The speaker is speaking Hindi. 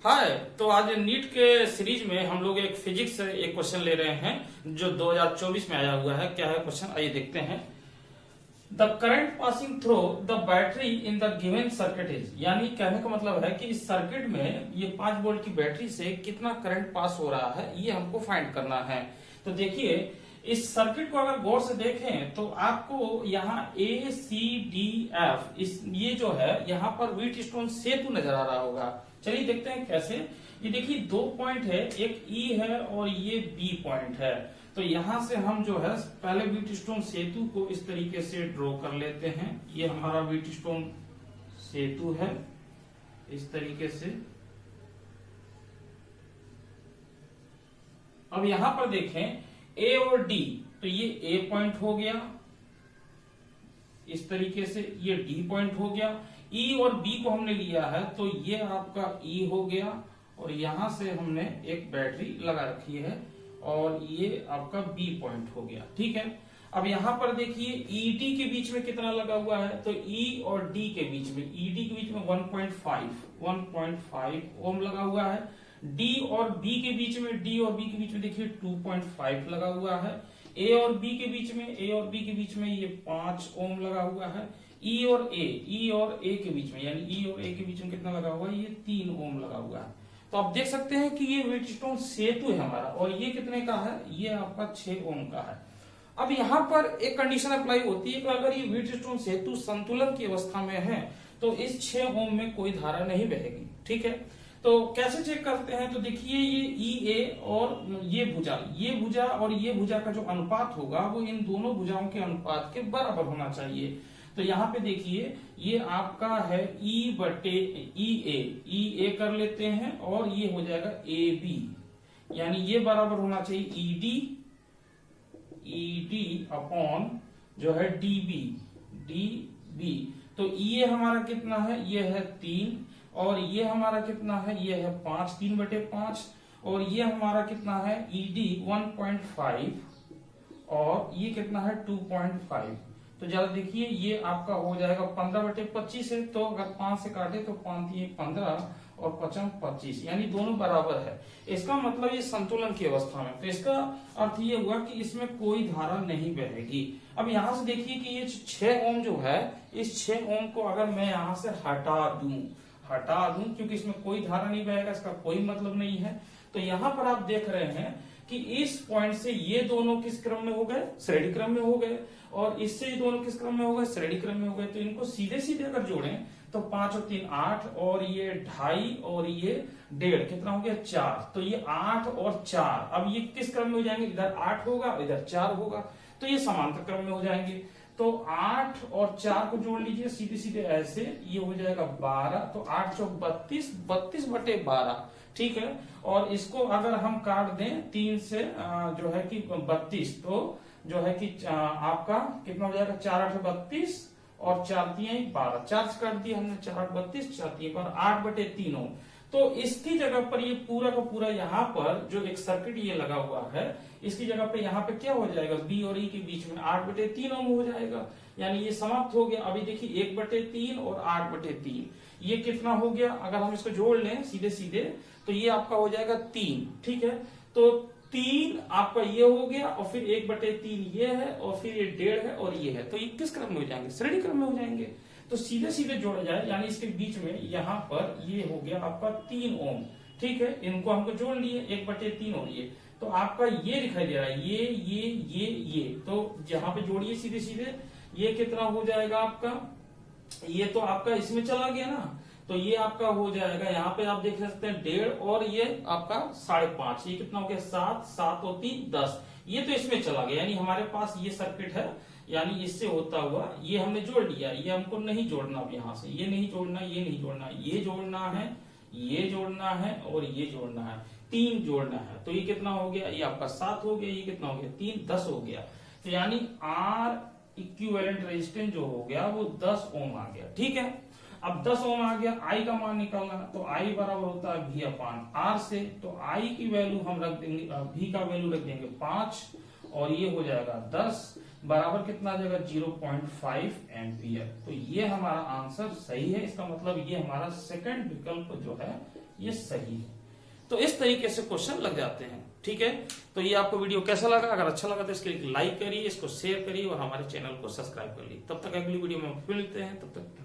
हाय। तो आज नीट के सीरीज में हम लोग एक फिजिक्स से एक क्वेश्चन ले रहे हैं जो 2024 में आया हुआ है। क्या है क्वेश्चन, आइए देखते हैं। The current passing through the battery in the given circuit is, यानी कहने का मतलब है कि इस सर्किट में ये 5 वोल्ट की बैटरी से कितना करंट पास हो रहा है, ये हमको फाइंड करना है। तो देखिए, इस सर्किट को अगर गौर से देखें तो आपको यहाँ ए सी डी एफ ये जो है यहाँ पर व्हीटस्टोन सेतु नजर आ रहा होगा। चलिए देखते हैं कैसे। ये देखिए 2 पॉइंट है, एक ई है और ये बी पॉइंट है। तो यहां से हम जो है पहले व्हीटस्टोन सेतु को इस तरीके से ड्रॉ कर लेते हैं। ये हमारा व्हीटस्टोन सेतु है इस तरीके से। अब यहां पर देखें ए और डी, तो ये ए पॉइंट हो गया इस तरीके से, ये डी पॉइंट हो गया। ई और बी को हमने लिया है तो ये आपका ई हो गया और यहां से हमने एक बैटरी लगा रखी है और ये आपका बी पॉइंट हो गया। ठीक है, अब यहां पर देखिए ईडी के बीच में कितना लगा हुआ है, तो ई और डी के बीच में, ईडी के बीच में 1.5 ओम लगा हुआ है। डी और बी के बीच में, डी और बी के बीच में देखिए 2.5 लगा हुआ है। ए और बी के बीच में, ए और बी के बीच में ये 5 ओम लगा हुआ है। ई और ए के बीच में, यानी ई और ए के बीच में कितना लगा हुआ है, ये 3 ओम लगा हुआ है। तो आप देख सकते हैं कि ये व्हीटस्टोन सेतु है हमारा, और ये कितने का है, ये आपका 6 ओम का है। अब यहाँ पर एक कंडीशन अप्लाई होती है कि अगर ये व्हीटस्टोन सेतु संतुलन की अवस्था में है तो इस 6 ओम में कोई धारा नहीं बहेगी। ठीक है, तो कैसे चेक करते हैं, तो देखिए ये ई ए और ये भुजा और ये भुजा का जो अनुपात होगा वो इन दोनों भुजाओं के अनुपात के बराबर होना चाहिए। तो यहाँ पे देखिए ये आपका है ई बटे ई ए कर लेते हैं और ये हो जाएगा ए बी, यानी ये बराबर होना चाहिए ई डी अपॉन जो है डी बी। तो ये हमारा कितना है, ये है 3 और ये हमारा कितना है, ये है 5, 3/5 और ये हमारा कितना है ईडी 1.5 और ये कितना है 2.5। तो ज्यादा देखिए ये आपका हो जाएगा 15/25 है, तो अगर 5 से काटे तो 5 ये 15 और 5 25, यानी दोनों बराबर है। इसका मतलब ये संतुलन की अवस्था में, तो इसका अर्थ ये हुआ कि इसमें कोई धारा नहीं बहेगी। अब यहां से देखिए कि ये 6 ओम जो है, इस 6 ओम को अगर मैं यहां से हटा दूं क्योंकि इसमें कोई धारा नहीं बहेगा, इसका कोई मतलब नहीं है। तो यहां पर आप देख रहे हैं कि इस पॉइंट से ये दोनों किस क्रम में हो गए, श्रेणी क्रम में हो गए, और इससे ये दोनों किस क्रम में हो गए, श्रेणी क्रम में हो गए। तो इनको सीधे सीधे अगर जोड़ें तो 5 और 3 8 और ये 2.5 और ये 1.5 कितना हो गया 4। तो ये 8 और 4, अब ये किस क्रम में हो जाएंगे, इधर 8 होगा इधर 4 होगा, तो ये समांतर क्रम में हो जाएंगे। तो 8 और 4 को जोड़ लीजिए सीधे सीधे ऐसे, ये हो जाएगा 12। तो 8 चौक 32/12। ठीक है, और इसको अगर हम काट दें 3 से जो है कि 32, तो जो है कि आपका कितना हो जाएगा 4 8 32 और 4 3 12, 4 से काट दिया हमने, 4 8 32, 4 3 12, 8/3 ओम। तो इसकी जगह पर ये पूरा का पूरा यहाँ पर जो एक सर्किट ये लगा हुआ है, इसकी जगह पे यहाँ पे क्या हो जाएगा, बी और ई के बीच में 8/3 ओम हो जाएगा, यानी ये समाप्त हो गया। अभी देखिए 1/3 और 8/3, ये कितना हो गया, अगर हम इसको जोड़ लें सीधे सीधे तो ये आपका हो जाएगा 3। ठीक है, तो 3 आपका ये हो गया और फिर 1/3 ये है और फिर ये 1.5 है और ये है, तो ये किस क्रम में हो जाएंगे, श्रेणी क्रम में हो जाएंगे। तो सीधे सीधे जोड़ा जाए, यानी इसके बीच में यहाँ पर ये हो गया आपका 3 ओम। ठीक है, इनको हमको जोड़ लिए 1/3 और ये, तो आपका ये दिखाई दे रहा है, ये तो जहां पे जोड़िए सीधे सीधे, ये कितना हो जाएगा आपका, ये तो आपका इसमें चला गया ना, तो ये आपका हो जाएगा, यहाँ पे आप देख सकते हैं 1.5 और ये आपका 5.5, ये कितना हो गया 7, 7 और 3 10, ये तो इसमें चला गया। यानी हमारे पास ये सर्किट है, यानी इससे होता हुआ ये हमने जोड़ लिया, ये हमको नहीं जोड़ना। अब यहाँ से ये नहीं जोड़ना, ये नहीं जोड़ना, ये जोड़ना है, ये जोड़ना है और ये जोड़ना है, 3 जोड़ना है। तो ये कितना हो गया, ये आपका 7 हो गया, ये कितना हो गया 3 10 हो गया। तो यानी आर इक्विवेलेंट रेजिस्टेंस जो हो गया वो 10 ओम आ गया। ठीक है, अब 10 ओम आ गया, आई का मान निकालना, तो आई बराबर होता है V अपान आर से। तो आई की वैल्यू हम रख देंगे, V का वैल्यू रख देंगे 5 और ये हो जाएगा 10 बराबर कितना आ जाएगा 0.5 एम्पियर। तो ये हमारा आंसर सही है, इसका मतलब ये हमारा सेकंड विकल्प जो है ये सही है। तो इस तरीके से क्वेश्चन लग जाते हैं। ठीक है, तो ये आपको वीडियो कैसा लगा? अगर अच्छा लगा तो इसके लिए लाइक करिए, इसको शेयर करिए और हमारे चैनल को सब्सक्राइब करिए। तब तक अगली वीडियो में फिर मिलते हैं, तब तक